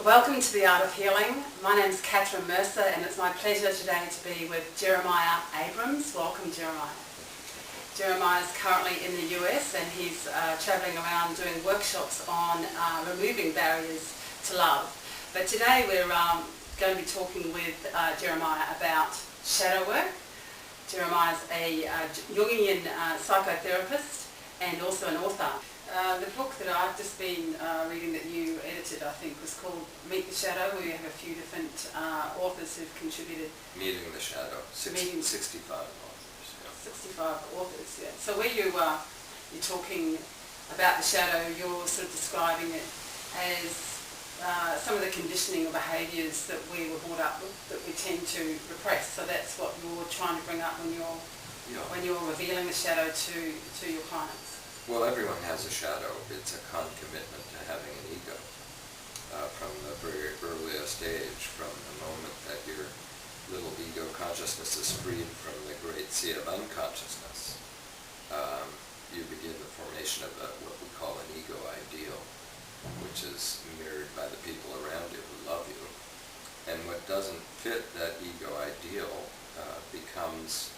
Welcome to the Art of Healing. My name is Catherine Mercer and it's my pleasure today to be with Jeremiah Abrams. Welcome, Jeremiah. Jeremiah is currently in the US and he's travelling around doing workshops on removing barriers to love. But today we're going to be talking with Jeremiah about shadow work. Jeremiah is a Jungian psychotherapist and also an author. The book that I've just been reading that you edited, I think, was called Meet the Shadow, where you have a few different authors who've contributed. Meeting the Shadow, 65 authors. Yeah. 65 authors, yeah. So where you're talking about the shadow, you're sort of describing it as some of the conditioning or behaviours that we were brought up with that we tend to repress. So that's what you're trying to bring up when you're revealing the shadow to your clients. Well, everyone has a shadow. It's a concomitant to having an ego. From the very earliest age, from the moment that your little ego consciousness is freed from the great sea of unconsciousness, you begin the formation of what we call an ego ideal, which is mirrored by the people around you who love you. And what doesn't fit that ego ideal becomes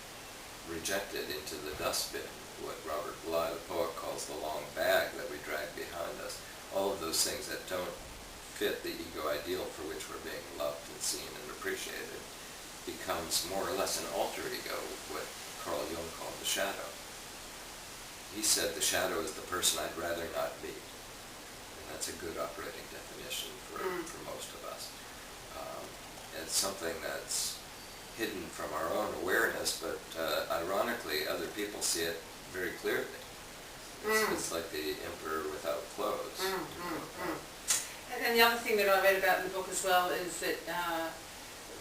rejected into the dustbin, what Robert Bly, the poet, calls the long bag that we drag behind us. All of those things that don't fit the ego ideal for which we're being loved and seen and appreciated becomes more or less an alter ego, what Carl Jung called the shadow. He said the shadow is the person I'd rather not be. And that's a good operating definition for most of us. It's something that's hidden from our own awareness, but ironically other people see it very clearly. It's like the emperor without clothes. And the other thing that I read about in the book as well is that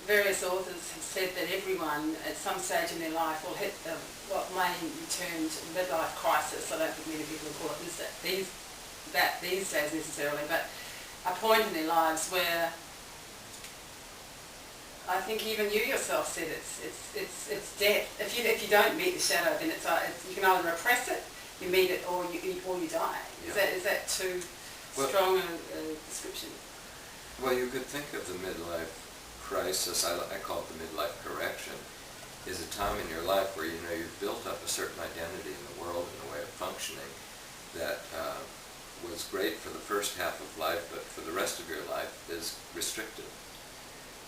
various authors have said that everyone at some stage in their life will hit what may be termed midlife crisis. I don't think many people call it these days necessarily, but a point in their lives where I think even you yourself said it's death. If you don't meet the shadow, then you can either repress it, you meet it, or you die. Yeah. Is that too strong a description? Well, you could think of the midlife crisis, I call it the midlife correction, is a time in your life where you've built up a certain identity in the world and a way of functioning that was great for the first half of life, but for the rest of your life is restricted.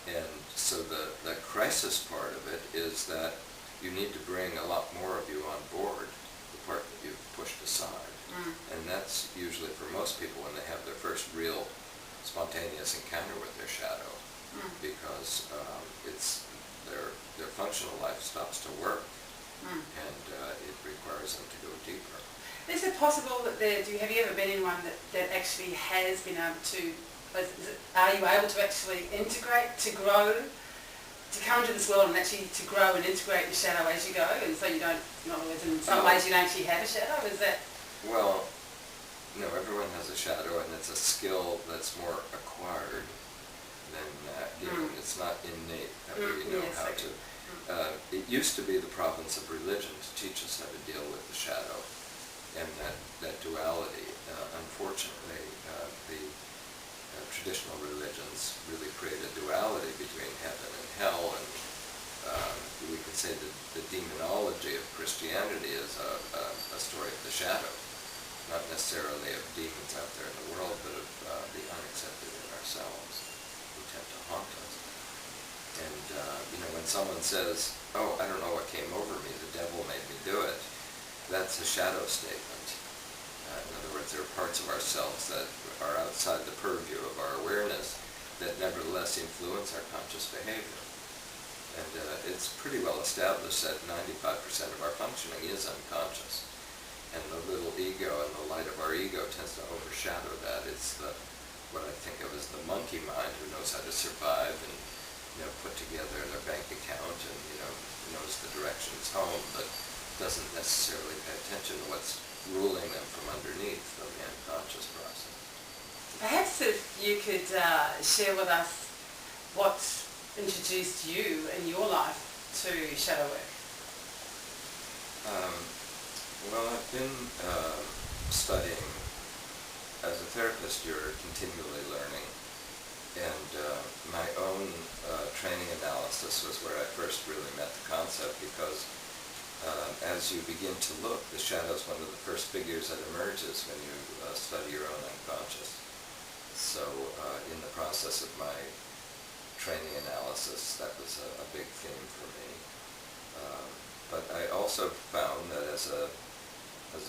And so the crisis part of it is that you need to bring a lot more of you on board, the part that you've pushed aside. And that's usually for most people when they have their first real spontaneous encounter with their shadow, because it's their functional life stops to work, and it requires them to go deeper. Is it possible that have you ever been in one that actually has been able to, are you able to actually integrate, to grow, to come to this world and actually to grow and integrate your shadow as you go, and so you don't, in other words, in some ways you don't actually have a shadow? Is that? Well, no, everyone has a shadow, and it's a skill that's more acquired than given. It's not innate that we know how to. It used to be the province of religion to teach us how to deal with the shadow and that duality. Unfortunately, the traditional religions really create a duality between heaven and hell, and we could say that the demonology of Christianity is a story of the shadow, not necessarily of demons out there in the world, but of the unaccepted in ourselves who tend to haunt us. And when someone says, "Oh, I don't know what came over me, the devil made me do it," that's a shadow statement. In other words, there are parts of ourselves that are outside the purview of our awareness that nevertheless influence our conscious behavior. And it's pretty well established that 95% of our functioning is unconscious. And the little ego and the light of our ego tends to overshadow that. It's what I think of as the monkey mind, who knows how to survive and put together their bank account and knows the directions home, but doesn't necessarily pay attention to what's ruling them from underneath the unconscious process. Perhaps if you could share with us what introduced you in your life to shadow work. Well, I've been studying. As a therapist, you're continually learning, analysis was where I first really met the concept, because as you begin to look, the shadow is one of the first figures that emerges when you study your own unconscious. So in the process of my training analysis, that was a big theme for me. But I also found that as a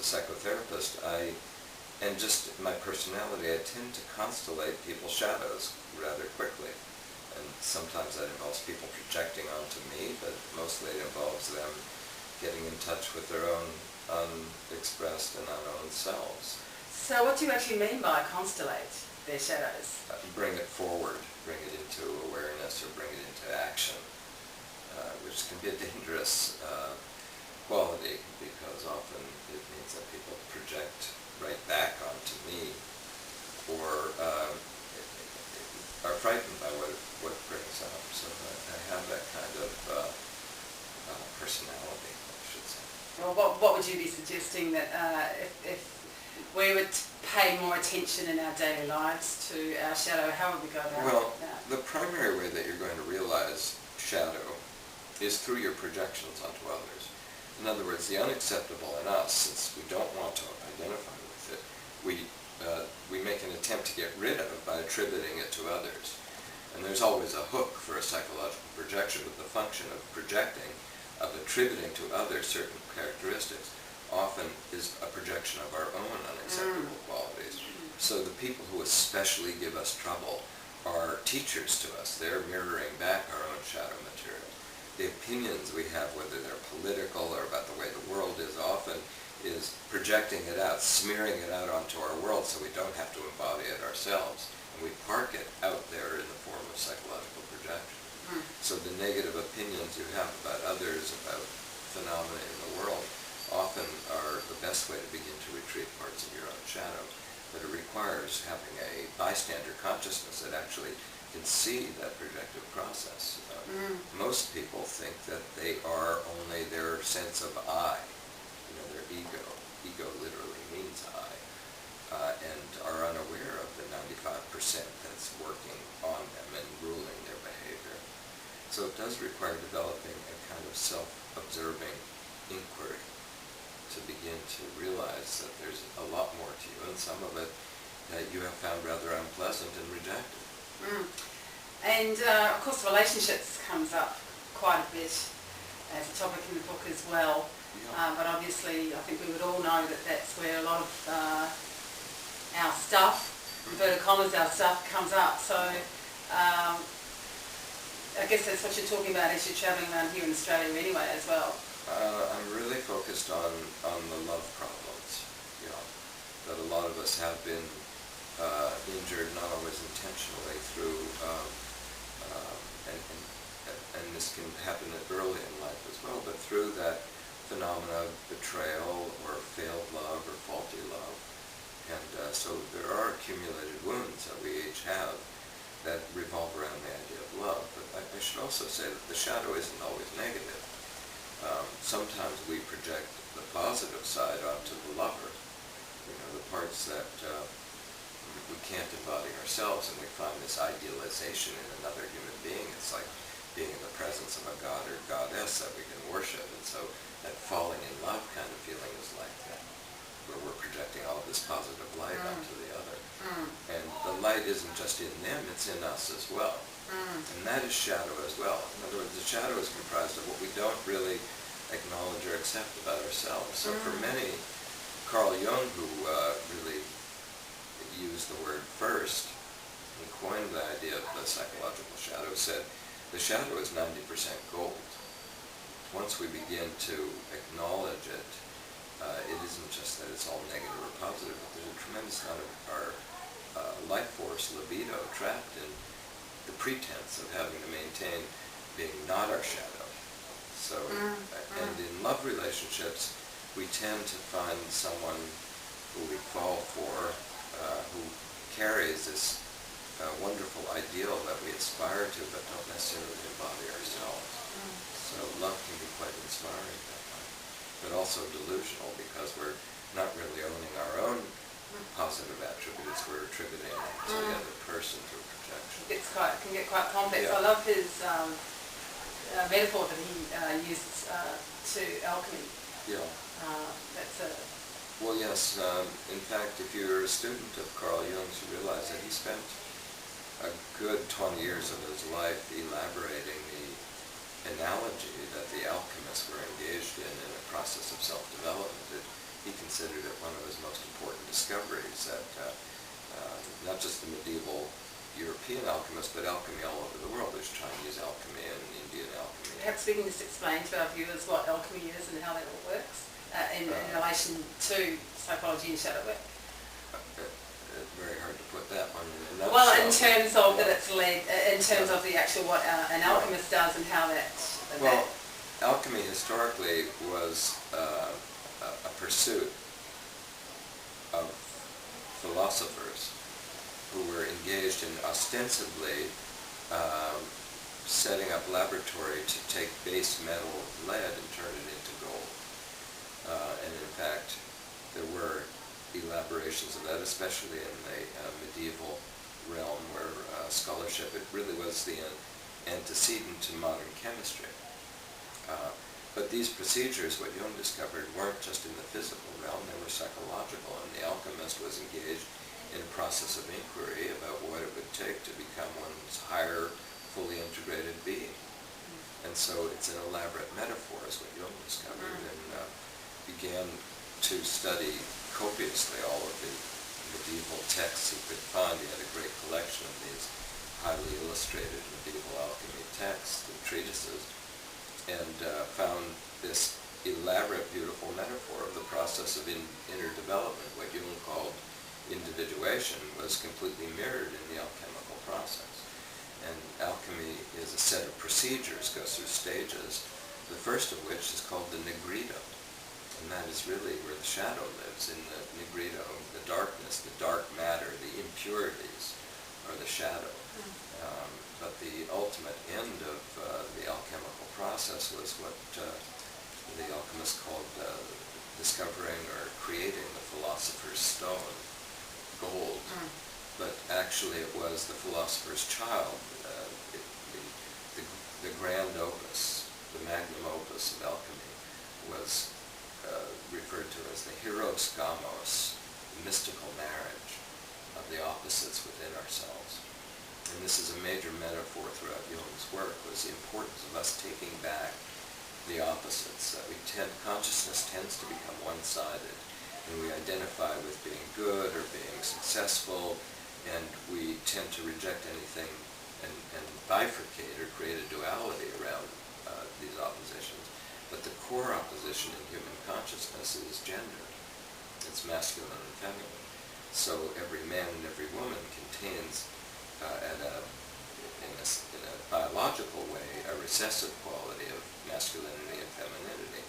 psychotherapist, and just my personality, I tend to constellate people's shadows rather quickly. And sometimes that involves people projecting onto me, but mostly it involves them getting in touch with their own unexpressed and unknown selves. So what do you actually mean by constellate their shadows? Bring it forward, bring it into awareness, or bring it into action, which can be a dangerous quality, because often it means that people project right back onto me, or are frightened by what it brings up. So I have that kind of personality, I should say. Well, what would you be suggesting that if we would pay more attention in our daily lives to our shadow, how would we go about Well, that? the primary way that you're going to realize shadow is through your projections onto others. In other words, the unacceptable in us, since we don't want to identify with it, we make an attempt to get rid of by attributing it to others. And there's always a hook for a psychological projection, but the function of projecting, of attributing to others certain characteristics, often is a projection of our own unacceptable qualities. So the people who especially give us trouble are teachers to us. They're mirroring back our own shadow material. The opinions we have, whether they're political or about the way the world is, often is projecting it out, smearing it out onto our world so we don't have to embody it ourselves. And we park it out there in the form of psychological projection. So the negative opinions you have about others, about phenomena in the world, often are the best way to begin to retrieve parts of your own shadow. But it requires having a bystander consciousness that actually can see that projective process. Most people think that they are only their sense of I, their ego. Ego literally means I, and are unaware of the 95% that's working on them and ruling their behavior. So it does require developing a kind of self-observing inquiry to begin to realize that there's a lot more to you, and some of it that you have found rather unpleasant and rejected. And of course relationships comes up quite a bit as a topic in the book as well. But obviously I think we would all know that that's where a lot of our stuff, inverted commas, our stuff comes up. So I guess that's what you're talking about as you're travelling around here in Australia anyway as well. I'm really focused on the love problems, that a lot of us have been injured, not always intentionally, through, and this can happen early in life as well, but through that phenomena of betrayal or failed love or faulty love. And so there are accumulated wounds that we each have that revolve around the idea of love. But I should also say that the shadow isn't always negative. Sometimes we project the positive side onto the lover, the parts that we can't embody ourselves, and we find this idealization in another human being. It's like being in the presence of a god or goddess that we can worship, and so that falling in love kind of feeling is like that, where we're projecting all of this positive light onto the other. And the light isn't just in them, it's in us as well. And that is shadow as well. In other words, the shadow is comprised of what we don't really acknowledge or accept about ourselves. So for many, Carl Jung, who really used the word first and coined the idea of the psychological shadow, said the shadow is 90% gold. Once we begin to acknowledge it, it isn't just that it's all negative or positive, but there's a tremendous amount of our life force, libido, trapped in the pretense of having to maintain being not our shadow. So, and in love relationships, we tend to find someone who we fall for, who carries this wonderful ideal that we aspire to, but don't necessarily embody ourselves. So love can be quite inspiring that way, but also delusional, because we're not really owning our own positive attributes, we're attributing them to the other person through projection. It can get quite complex. Yeah. I love his metaphor that he used to alchemy. Yeah. That's a... Well, yes. In fact, if you're a student of Carl Jung's, you realize that he spent a good 20 years of his life elaborating the analogy that the alchemists were engaged in a process of self-development. He considered it one of his most important discoveries, that not just the medieval European alchemists, but alchemy all over the world. There's Chinese alchemy and Indian alchemy. Perhaps we can just explain to our viewers what alchemy is and how that all works in relation to psychology and shadow work. Very hard to put that one in a nutshell. Well, in terms of that it's led, in terms of the actual what an alchemist does and how that... Well, alchemy historically was a pursuit of philosophers who were engaged in ostensibly setting up laboratory to take base metal lead and turn it into gold. And in fact, there were elaborations of that, especially in the medieval realm where scholarship, it really was the antecedent to modern chemistry. But these procedures, what Jung discovered, weren't just in the physical realm, they were psychological, and the alchemist was engaged in a process of inquiry about what it would take to become one's higher, fully integrated being. And so it's an elaborate metaphor, is what Jung discovered, and began to study copiously all of the medieval texts he could find. He had a great collection of these highly illustrated medieval alchemy texts and treatises, and found this elaborate, beautiful metaphor of the process of inner development. What Jung called individuation was completely mirrored in the alchemical process. And alchemy is a set of procedures, goes through stages, the first of which is called the nigredo. And that is really where the shadow lives, in the nigredo, the darkness, the dark matter, the impurities are the shadow. But the ultimate end of the alchemical process was what the alchemists called discovering or creating the philosopher's stone, gold. But actually it was the philosopher's child, the grand opus, the magnum opus of alchemy was referred to as the hieros gamos, the mystical marriage of the opposites within ourselves. And this is a major metaphor throughout Jung's work, was the importance of us taking back the opposites. That consciousness tends to become one-sided, and we identify with being good or being successful, and we tend to reject anything and bifurcate or create a duality around these oppositions. But the core opposition in human consciousness is gender. It's masculine and feminine. So every man and every woman contains, in a biological way, a recessive quality of masculinity and femininity.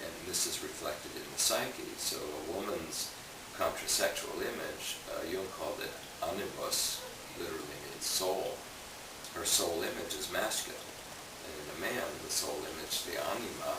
And this is reflected in the psyche. So a woman's contrasexual image, Jung called it animus, literally means soul. Her soul image is masculine. And in a man, the soul image, the anima,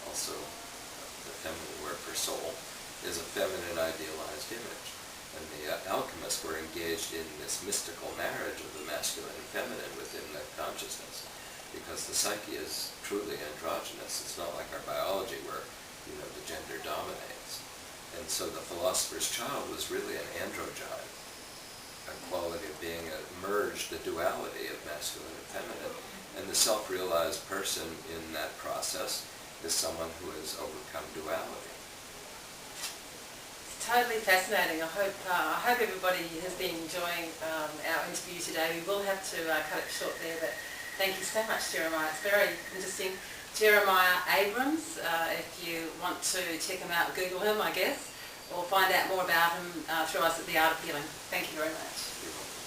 also the feminine word for soul, is a feminine idealized image. And the alchemists were engaged in this mystical marriage of the masculine and feminine within the consciousness, because the psyche is truly androgynous. It's not like our biology where, the gender dominates. And so the philosopher's child was really an androgyne, a quality of being merged, the duality of masculine and feminine. And the self-realized person in that process is someone who has overcome duality. It's totally fascinating. I hope everybody has been enjoying our interview today. We will have to cut it short there, but thank you so much, Jeremiah. It's very interesting. Jeremiah Abrams, if you want to check him out, Google him, I guess, or find out more about him through us at The Art of Healing. Thank you very much. You're welcome.